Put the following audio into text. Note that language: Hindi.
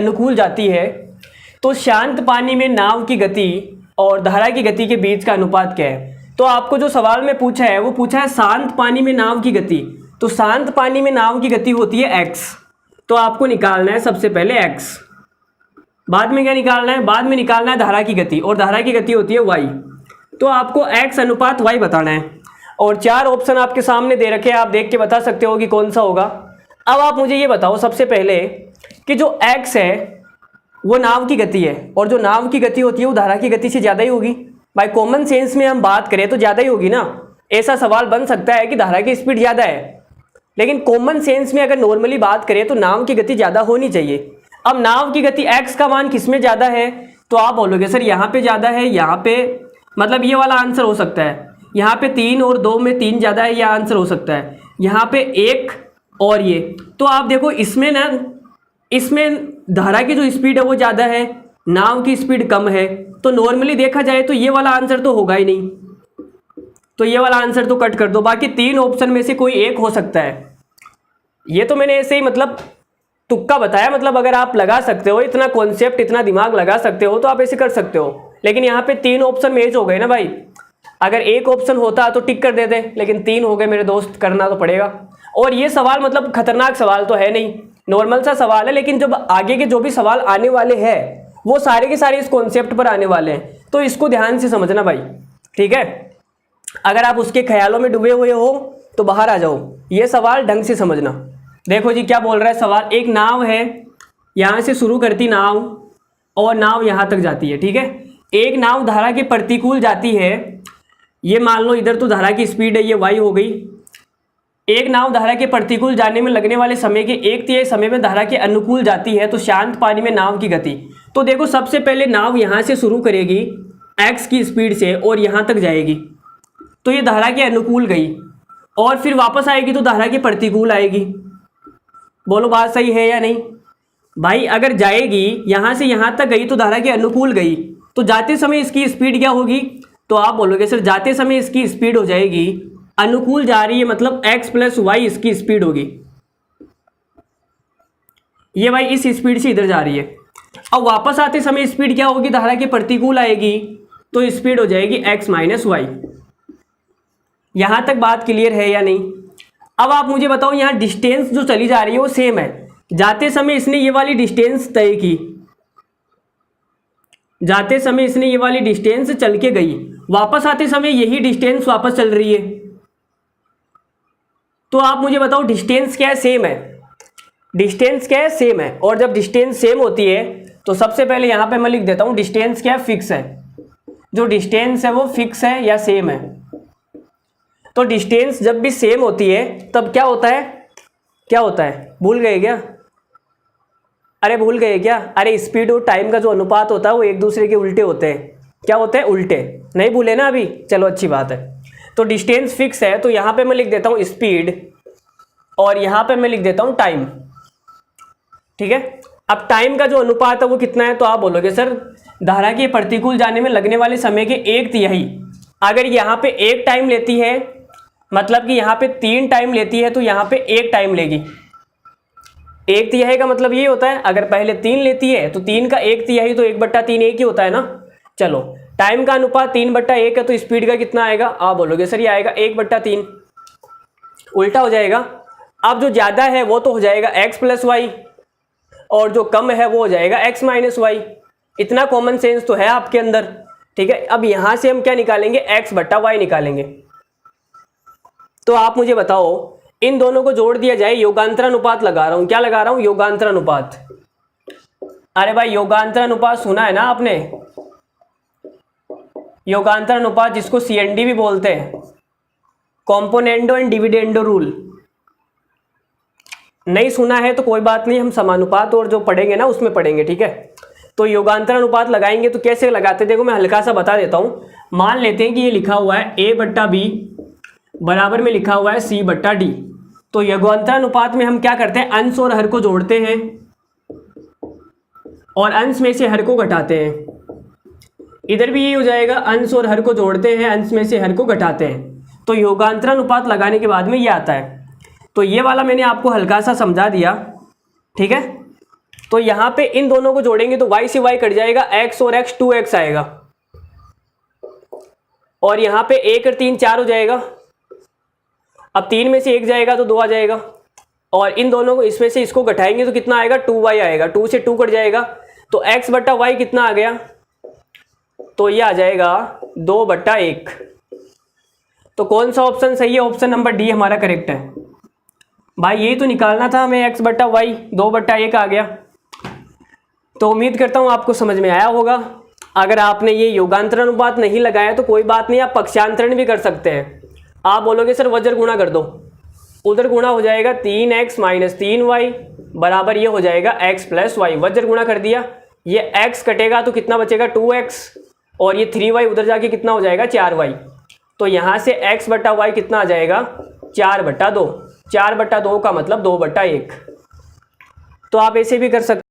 अनुकूल जाती है तो शांत पानी में नाव की गति और धारा की गति के बीच का अनुपात क्या है। तो आपको जो सवाल में पूछा है वो पूछा है शांत पानी में नाव की गति। तो शांत पानी में नाव की गति होती है x। तो आपको निकालना है सबसे पहले x, बाद में क्या निकालना है, बाद में निकालना है धारा की गति, और धारा की गति होती है y। तो आपको x अनुपात y बताना है और 4 ऑप्शन आपके सामने दे रखे हैं, आप देख के बता सकते हो कि कौन सा होगा। अब आप मुझे ये बताओ सबसे पहले कि जो x है वो नाव की गति है और जो नाव की गति होती है वो धारा की गति से ज़्यादा ही होगी। भाई कॉमन सेंस में हम बात करें तो ज़्यादा ही होगी ना। ऐसा सवाल बन सकता है कि धारा की स्पीड ज़्यादा है, लेकिन कॉमन सेंस में अगर नॉर्मली बात करें तो नाव की गति ज़्यादा होनी चाहिए। अब नाव की गति x का मान किस में ज़्यादा है, तो आप बोलोगे सर यहाँ पे ज़्यादा है, यहाँ पे मतलब ये वाला आंसर हो सकता है, यहाँ पे 3 और 2 में 3 ज़्यादा है, यह आंसर हो सकता है, यहाँ पे 1 और ये। तो आप देखो इसमें ना, इसमें धारा की जो स्पीड है वो ज़्यादा है, नाव की स्पीड कम है, तो नॉर्मली देखा जाए तो ये वाला आंसर तो होगा ही नहीं, तो ये वाला आंसर तो कट कर दो। बाकी 3 ऑप्शन में से कोई एक हो सकता है। ये तो मैंने ऐसे ही मतलब तुक्का बताया, मतलब अगर आप लगा सकते हो, इतना कॉन्सेप्ट इतना दिमाग लगा सकते हो तो आप ऐसे कर सकते हो। लेकिन यहाँ पे 3 ऑप्शन मैच हो गए ना भाई, अगर एक ऑप्शन होता तो टिक कर देते, लेकिन 3 हो गए मेरे दोस्त, करना तो पड़ेगा। और ये सवाल मतलब खतरनाक सवाल तो है नहीं, नॉर्मल सा सवाल है, लेकिन जब आगे के जो भी सवाल आने वाले हैं वो सारे के सारे इस कॉन्सेप्ट पर आने वाले हैं, तो इसको ध्यान से समझना भाई, ठीक है। अगर आप उसके ख्यालों में डूबे हुए हो तो बाहर आ जाओ, ये सवाल ढंग से समझना। देखो जी क्या बोल रहा है सवाल, एक नाव है, यहाँ से शुरू करती नाव और नाव यहाँ तक जाती है, ठीक है। एक नाव धारा के प्रतिकूल जाती है, ये मान लो इधर तो धारा की स्पीड है, ये y हो गई। एक नाव धारा के प्रतिकूल जाने में लगने वाले समय के 1/3 समय में धारा के अनुकूल जाती है तो शांत पानी में नाव की गति। तो देखो सबसे पहले नाव यहाँ से शुरू करेगी x की स्पीड से और यहाँ तक जाएगी, तो ये धारा के अनुकूल गई, और फिर वापस आएगी तो धारा के प्रतिकूल आएगी। बोलो बात सही है या नहीं भाई। अगर जाएगी यहाँ से यहाँ तक गई तो धारा के अनुकूल गई, तो जाते समय इसकी स्पीड क्या होगी, तो आप बोलोगे सर जाते समय इसकी स्पीड हो जाएगी, अनुकूल जा रही है मतलब x + y इसकी स्पीड होगी, ये भाई इस स्पीड से इधर जा रही है। अब वापस आते समय स्पीड क्या होगी, धारा के प्रतिकूल आएगी, तो स्पीड हो जाएगी x - y। यहां तक बात क्लियर है या नहीं। अब आप मुझे बताओ यहाँ डिस्टेंस जो चली जा रही है वो सेम है, जाते समय इसने ये वाली डिस्टेंस तय की, जाते समय इसने ये वाली डिस्टेंस चल के गई, वापस आते समय यही डिस्टेंस वापस चल रही है, तो आप मुझे बताओ डिस्टेंस क्या है, सेम है। डिस्टेंस क्या है, सेम है। और जब डिस्टेंस सेम होती है तो सबसे पहले यहाँ पे मैं लिख देता हूँ डिस्टेंस क्या है, फिक्स है। जो डिस्टेंस है वो फिक्स है या सेम है। तो डिस्टेंस जब भी सेम होती है तब क्या होता है, क्या होता है, भूल गए क्या, अरे भूल गए क्या, अरे स्पीड और टाइम का जो अनुपात होता है वो एक दूसरे के उल्टे होते हैं। क्या होते हैं, उल्टे। नहीं भूले ना अभी, चलो अच्छी बात है। तो डिस्टेंस फिक्स है, तो यहाँ पे मैं लिख देता हूँ स्पीड और यहाँ पे मैं लिख देता हूँ टाइम, ठीक है। अब टाइम का जो अनुपात है वो कितना है, तो आप बोलोगे सर धारा के प्रतिकूल जाने में लगने वाले समय के 1/3। अगर यहाँ पे 1 टाइम लेती है, मतलब कि यहाँ पे 3 टाइम लेती है, तो यहाँ पे 1 टाइम लेगी। 1/3 का मतलब ये होता है, अगर पहले 3 लेती है तो 3 का 1/3 तो 1/3 1 ही होता है ना। चलो टाइम का अनुपात 3/1 है, तो स्पीड का कितना आएगा, आप बोलोगे सर ये आएगा 1/3, उल्टा हो जाएगा। अब जो ज़्यादा है वो तो हो जाएगा x + y और जो कम है वो हो जाएगा x - y। इतना कॉमन सेंस तो है आपके अंदर, ठीक है। अब यहाँ से हम क्या निकालेंगे, x/y निकालेंगे। तो आप मुझे बताओ इन दोनों को जोड़ दिया जाए, योगांतरानुपात लगा रहा हूँ, क्या लगा रहा हूँ, योगांतरानुपात। अरे भाई योगांतरानुपात सुना है ना आपने, योगांतरानुपात जिसको CND भी बोलते हैं, कॉम्पोनेंडो एंड डिविडेंडो रूल। नहीं सुना है तो कोई बात नहीं, हम समानुपात और जो पढ़ेंगे ना उसमें पढ़ेंगे, ठीक है। तो योगांतरानुपात लगाएंगे तो कैसे लगाते, देखो मैं हल्का सा बता देता हूँ। मान लेते हैं कि ये लिखा हुआ है A/B बराबर में लिखा हुआ है C/D। तो योगांतरानुपात में हम क्या करते हैं, अंश और हर को जोड़ते हैं और अंश में से हर को घटाते हैं। इधर भी ये हो जाएगा, अंश और हर को जोड़ते हैं, अंश में से हर को घटाते हैं। तो योगांतरानुपात लगाने के बाद में ये आता है। तो ये वाला मैंने आपको हल्का सा समझा दिया, ठीक है। तो यहाँ पे इन दोनों को जोड़ेंगे तो y से y कट जाएगा, x और x 2x आएगा, और यहाँ पे 1 और 3 4 हो जाएगा। अब 3 में से 1 जाएगा तो 2 आ जाएगा, और इन दोनों को इसमें से इसको घटाएंगे तो कितना आएगा, 2y आएगा, 2 से 2 कट जाएगा, तो x बट्टा y कितना आ गया, तो ये आ जाएगा 2/1। तो कौन सा ऑप्शन सही है, ऑप्शन नंबर डी हमारा करेक्ट है। भाई यही तो निकालना था हमें, x बट्टा वाई 2/1 आ गया। तो उम्मीद करता हूँ आपको समझ में आया होगा। अगर आपने ये योगांतरण अनुपात नहीं लगाया तो कोई बात नहीं, आप पक्षांतरण भी कर सकते हैं। आप बोलोगे सर वज्र गुणा कर दो, उधर गुणा हो जाएगा 3x - 3y बराबर ये हो जाएगा x + y। वज्र गुणा कर दिया, ये x कटेगा तो कितना बचेगा 2x, और ये 3y उधर जाके कितना हो जाएगा 4y। तो यहाँ से x बट्टा y कितना आ जाएगा 4/2। 4/2 का मतलब 2/1। तो आप ऐसे भी कर सकते